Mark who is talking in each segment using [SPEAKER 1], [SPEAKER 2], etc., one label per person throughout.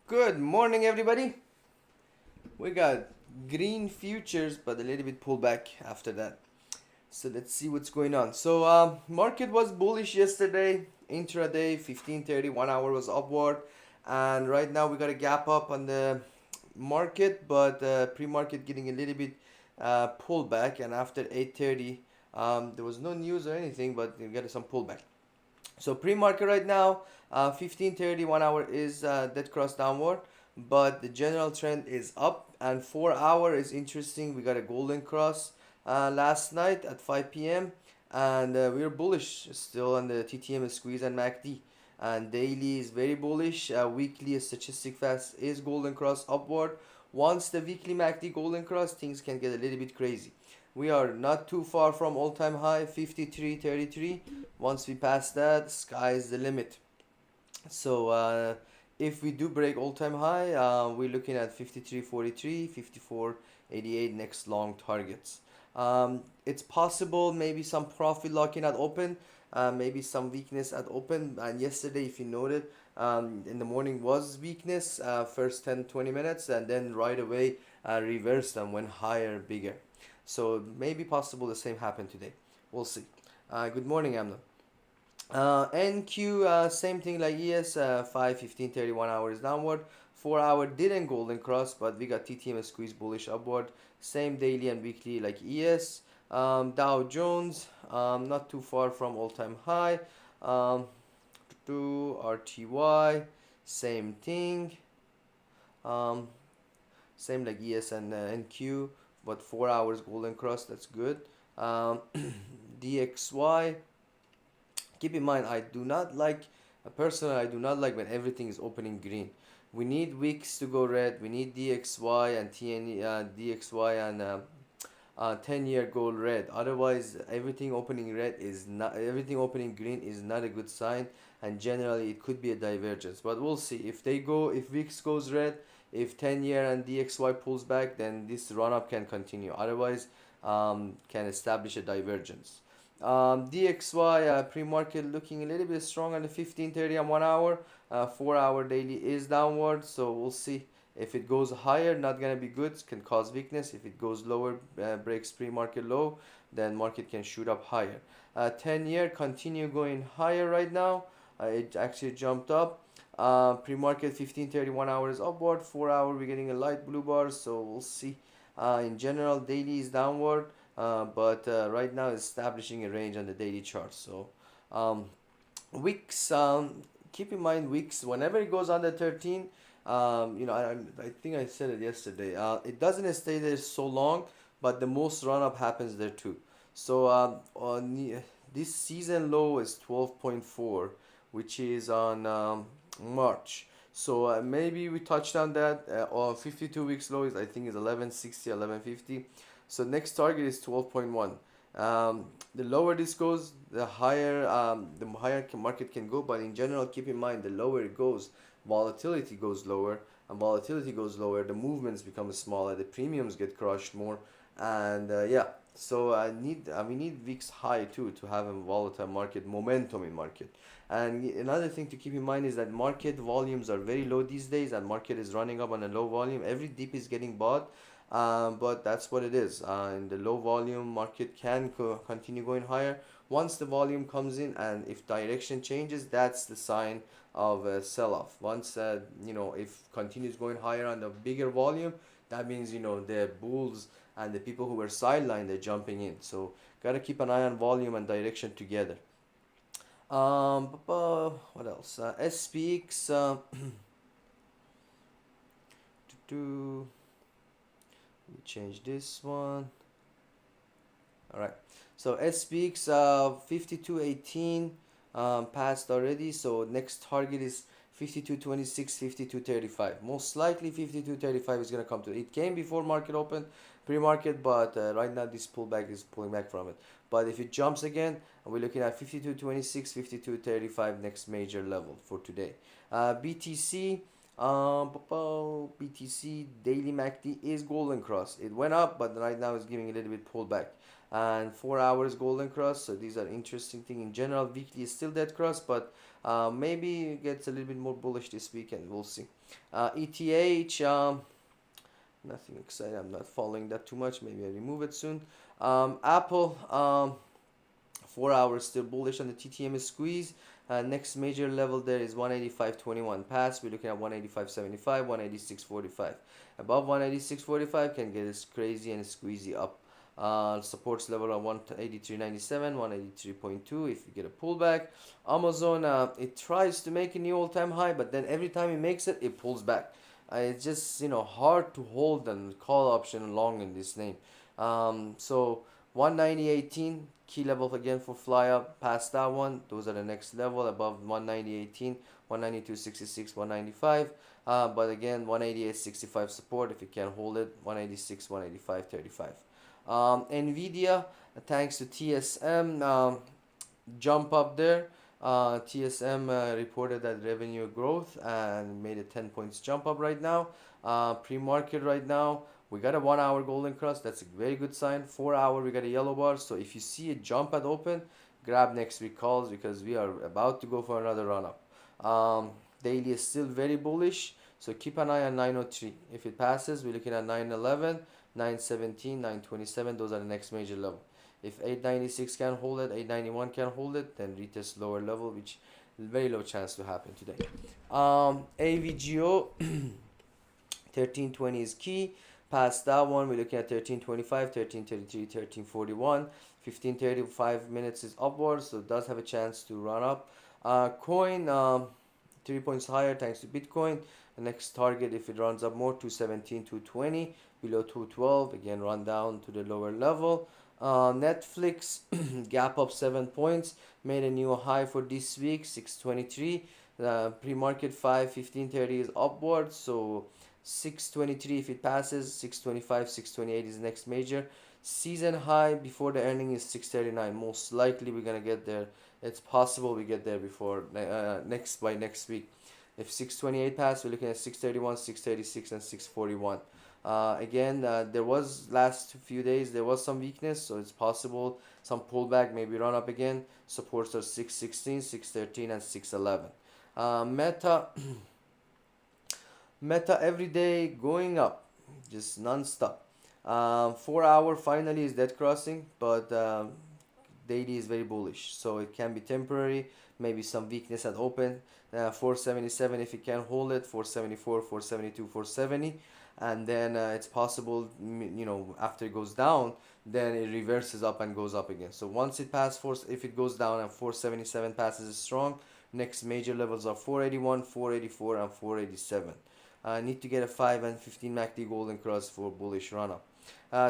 [SPEAKER 1] Good morning, everybody. We got green futures, but a little bit pullback after that. So let's see what's going on. Market was bullish yesterday, intraday 15:30, 1 hour was upward, and right now we got a gap up on the market, but pre-market getting a little bit pullback, and after 8:30, there was no news or anything, but we got some pullback. So pre-market right now, 15:30, 1 hour is dead cross downward, but the general trend is up, and 4 hour is interesting. We got a golden cross last night at 5 p.m. and we're bullish still on the TTM squeeze and MACD. And daily is very bullish. Weekly statistic fast is golden cross upward. Once the weekly MACD golden cross, things can get a little bit crazy. We are not too far from all-time high 53.33. Once we pass that, sky is the limit. So if we do break all-time high, we're looking at 53.43, 54.88 next long targets. It's possible maybe some profit locking at open, maybe some weakness at open. And yesterday, if you noted, in the morning was weakness, first 10-20 minutes, and then right away reversed and went higher, bigger. So maybe possible the same happened today. We'll see. Good morning, Amna. NQ, same thing like ES, 5, 15, 31 hours downward. 4 hour didn't golden cross, but we got TTM squeeze bullish upward. Same daily and weekly like ES. Dow Jones, not too far from all time high. To RTY, same thing. Um, Same like ES and NQ, but 4 hours golden cross, that's good. DXY, keep in mind, I do not like when everything is opening green. We need wicks to go red. We need DXY and DXY and 10-year gold red. Otherwise, everything opening green is not a good sign, and generally it could be a divergence. But we'll see if VIX goes red, if 10-year and DXY pulls back, then this run up can continue. Otherwise, can establish a divergence. DXY pre-market looking a little bit strong on the 15:30 and 1 hour. 4 hour daily is downward, so we'll see. If it goes higher, not gonna be good, can cause weakness. If it goes lower, breaks pre-market low, then market can shoot up higher. 10-year continue going higher right now. It actually jumped up. Pre-market 15:30, 1 hour is upward. 4 hour we're getting a light blue bar, so we'll see. In general, daily is downward, but right now it's establishing a range on the daily chart. So um, wicks, keep in mind wicks whenever it goes under 13. I think I said it yesterday. It doesn't stay there so long, but the most run up happens there too. So this season low is 12.4, which is on March. So maybe we touched on that. Or 52 weeks low is, I think, is 1160, 1150. So next target is 12.1. The lower this goes, the higher market can go. But in general, keep in mind the lower it goes, volatility goes lower, and volatility goes lower, the movements become smaller, the premiums get crushed more, and yeah. So we need VIX high too to have a volatile market momentum in market. And another thing to keep in mind is that market volumes are very low these days, and market is running up on a low volume. Every dip is getting bought, but that's what it is. In the low volume, market can continue going higher. Once the volume comes in, and if direction changes, that's the sign of a sell-off. Once if continues going higher on the bigger volume, that means the bulls and the people who were sidelined, they're jumping in. So gotta keep an eye on volume and direction together. What else? SPX. To Let me change this one. All right. So SPX 52.18 passed already. So next target is 52.26, 52.35. Most likely 52.35 is gonna come to it. It came before market open, pre-market, but right now this pullback is pulling back from it. But if it jumps again, we're looking at 52.26, 52.35 next major level for today. BTC. BTC daily MACD is golden cross. It went up, but right now it's giving a little bit pullback. and 4 hours golden cross. So these are interesting thing. In general, weekly is still dead cross, but maybe it gets a little bit more bullish this weekend. We'll see. ETH, nothing exciting. I'm not following that too much. Maybe I remove it soon. Apple, 4 hours still bullish on the TTM squeeze. Next major level there is 185.21 pass. We're looking at 185.75, 186.45. Above 186.45 can get us crazy and squeezy up. Supports level at 183.97, 183.2 if you get a pullback. Amazon, it tries to make a new all-time high, but then every time it makes it, it pulls back. It's just hard to hold and call option long in this name. So 190.18 key level again for fly up past that one. Those are the next level above 190.18, 192.66, 195. But again 188.65 support if you can hold it. 186, 185.35. Nvidia, thanks to TSM, jump up there. TSM reported that revenue growth and made a 10 points jump up right now. Pre-market right now, we got a 1 hour golden cross. That's a very good sign. 4 hour, we got a yellow bar. So if you see a jump at open, grab next week calls because we are about to go for another run up. Daily is still very bullish. So keep an eye on 903. If it passes, we're looking at 911, 917, 927. Those are the next major level. If 896 can hold it, 891 can hold it, then retest lower level, which very low chance to happen today. AVGO 1320 is key. Past that one, we're looking at 1325, 1333, 1341. 1535 minutes is upwards, so it does have a chance to run up. Coin 3 points higher thanks to Bitcoin. The next target, if it runs up more, 217, 220. Below 212, again run down to the lower level. Netflix gap up 7 points, made a new high for this week, 623. Pre-market 5, 1530 is upward, so 623 if it passes, 625, 628 is the next major. Season high before the earning is 639. Most likely we're gonna get there. It's possible we get there before next week. If 628 pass, we're looking at 631, 636, and 641. Again, there was last few days there was some weakness, so it's possible some pullback, maybe run up again. Supports are 616, 613, and 611. Meta Meta every day going up, just non-stop. 4 hour finally is dead crossing, but daily is very bullish, so it can be temporary. Maybe some weakness at open. 477 if it can hold it. 474, 472, 470, and then it's possible, after it goes down, then it reverses up and goes up again. So once it passes if it goes down and 477 passes strong, next major levels are 481, 484, and 487. Need to get a 5 and 15 MACD golden cross for bullish run up.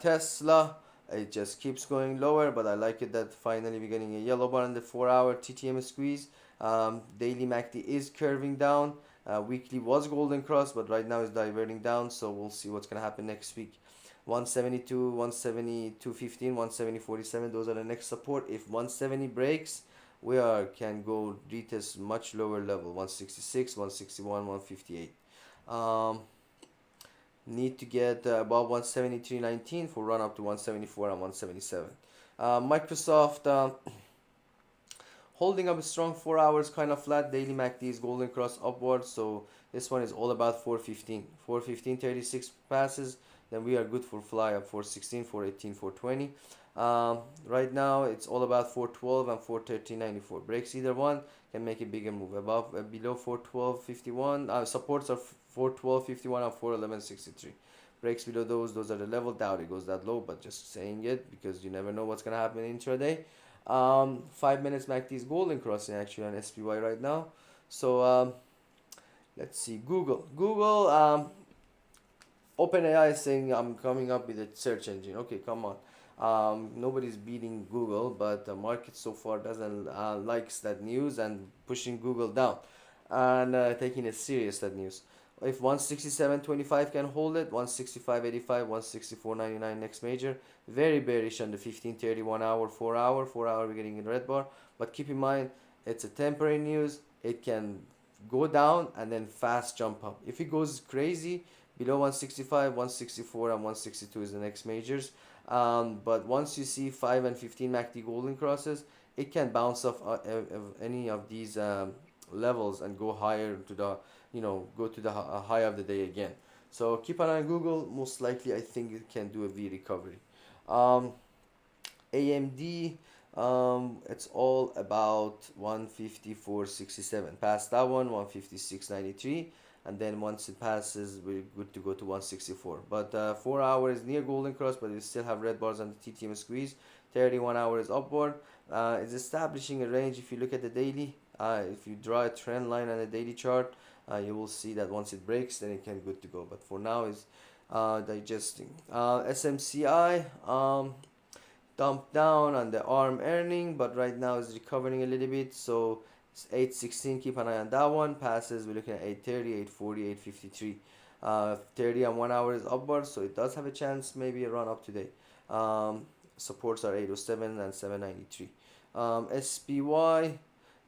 [SPEAKER 1] Tesla, it just keeps going lower, but I like it that finally we're getting a yellow bar in the 4 hour TTM squeeze. Daily MACD is curving down. Weekly was golden cross, but right now it's diverting down, so we'll see what's gonna happen next week. 172, 172.15, 170.47, those are the next support. If 170 breaks, we can go retest much lower level, 166, 161, 158. Need to get above 173.19 for run up to 174 and 177. Microsoft holding up a strong 4 hours, kind of flat. Daily MACD is golden cross upwards, so this one is all about 415. 415, 36 passes, then we are good for fly up. 416, 418, 420. Right now it's all about 412 and 413.94. Breaks either one, can make a bigger move. Below 412.51, supports are 412.51 and 411.63. Breaks below those are the level. Doubt it goes that low, but just saying it because you never know what's gonna happen intraday. 5 minutes MACD is golden crossing actually on SPY right now. So let's see. Google OpenAI is saying I'm coming up with a search engine. Okay, come on. Nobody's beating Google, but the market so far doesn't likes that news and pushing Google down and taking it serious, that news. If 167.25 can hold it, 165.85, 164.99 next major. Very bearish on the 15:30 1 hour, 4 hour. 4 hour we're getting a red bar, but keep in mind it's a temporary news. It can go down and then fast jump up. If it goes crazy below 165, 164, and 162 is the next majors. But once you see 5 and 15 MACD golden crosses, it can bounce off any of these levels and go higher to the, go to the high of the day again. So keep an eye on Google. Most likely, I think it can do a V recovery. Um, AMD, it's all about 154.67. Past that one, 156.93, and then once it passes, we're good to go to 164. But 4 hour is near golden cross, but we still have red bars on the TTM squeeze. 31 hour is upward. It's establishing a range. If you look at the daily, if you draw a trend line on the daily chart, you will see that once it breaks, then it can good to go. But for now, is digesting. SMCI. Dumped down on the arm earning, but right now is recovering a little bit. So it's 816. Keep an eye on that one. Passes, we're looking at 830, 840, 853. 30 and 1 hour is upward, so it does have a chance, maybe a run up today. Supports are 807 and 793. SPY,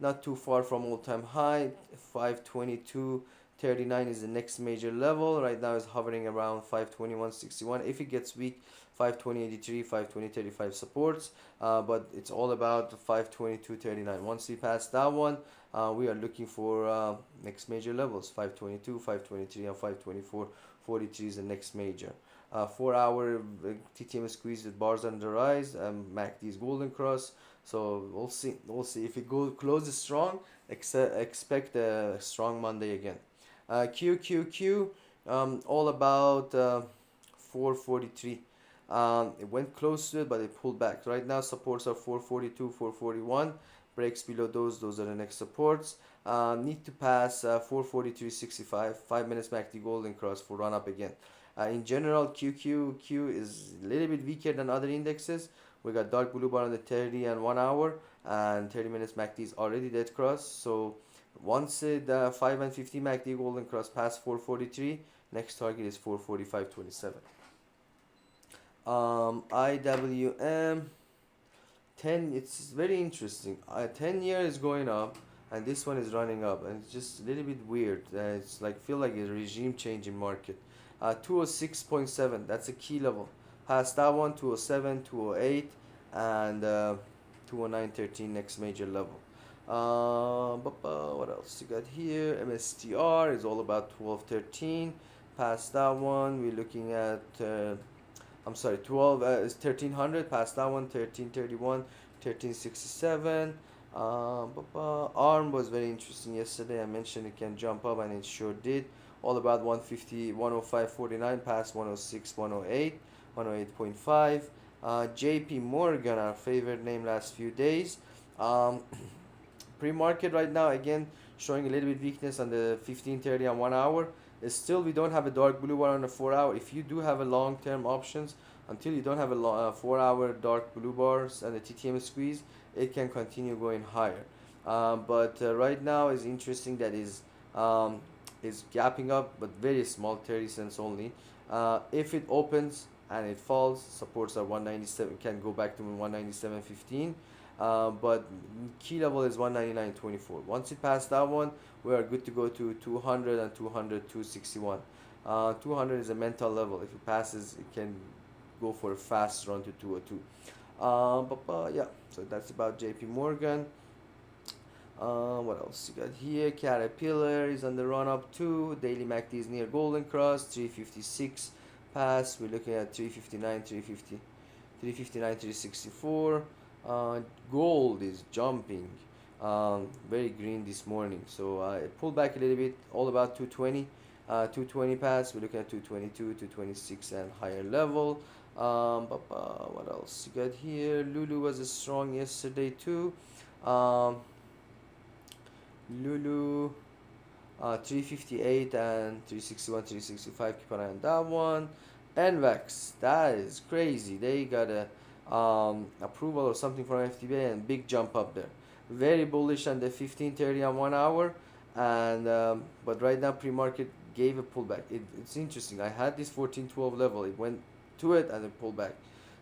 [SPEAKER 1] not too far from all-time high. 522.39 is the next major level. Right now is hovering around 521.61. If it gets weak, 520.83, 520.35 supports, but it's all about 522.39. Once we pass that one, we are looking for next major levels. 522, 523, and 524.43 is the next major. 4 hour TTM squeeze with bars on the rise. MACD is golden cross. So we'll see. We'll see if it closes strong. Expect a strong Monday again. QQQ, all about 443. It went close to it, but it pulled back. Right now, supports are 442, 441. Breaks below those are the next supports. Need to pass 443.65. 5 minutes MACD golden cross for run up again. In general, QQQ is a little bit weaker than other indexes. We got dark blue bar on the 30 and 1 hour, and 30 minutes MACD is already dead cross. So once the 5 and 15 MACD golden cross past 443, next target is 445.27. IWM 10, it's very interesting. 10 year is going up, and this one is running up, and it's just a little bit weird. It's like feel like a regime change in market. 206.7, that's a key level. Past that one, 207, 208, and 209.13 next major level. What else you got here? MSTR is all about 12.13. Past that one, we're looking at I'm sorry, 12 is 1300. Past that one, 1331, 1367. ARM was very interesting yesterday. I mentioned it can jump up, and it sure did. All about 150, 105.49, past 106, 108, 108.5. JP Morgan, our favorite name last few days. Pre-market right now, again, showing a little bit weakness on the 1530 and 1 hour. Still, we don't have a dark blue bar on the 4 hour. If you do have a long-term options, until you don't have a 4 hour dark blue bars and the TTM squeeze, it can continue going higher. But right now is interesting that is gapping up, but very small, 30 cents only. If it opens and it falls, supports are 197, can go back to 197.15. But key level is 199.24. Once it passed that one, we are good to go to 200 and 200, 261. 200 is a mental level. If it passes, it can go for a fast run to 202. Yeah, so that's about JP Morgan. What else you got here? Caterpillar is on the run up too. Daily MACD is near golden cross, 356 pass. We're looking at 359, 350, 359, 364. Gold is jumping, very green this morning. So it pulled back a little bit, all about 220. 220 pass. We're looking at 222, 226, and higher level. What else you got here? Lulu was strong yesterday too. Lulu 358 and 361, 365. Keep an eye on that one. NVAX, that is crazy. They got a approval or something from FTBA, and big jump up there. Very bullish on the 1530 and 1 hour, and but right now pre-market gave a pullback. It's interesting. I had this 1412 level. It went to it and it pulled back.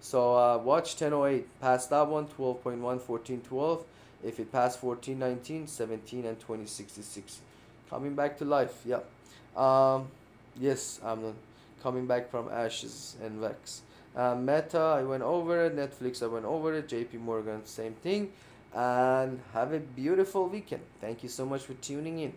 [SPEAKER 1] So watch 1008. Past that one, 12.1, 1412. If it passed 1419, 17, and 2066. Coming back to life. Yeah. Yes, I'm coming back from ashes and Vex. Meta, I went over it. Netflix, I went over it. JP Morgan, same thing. And have a beautiful weekend. Thank you so much for tuning in.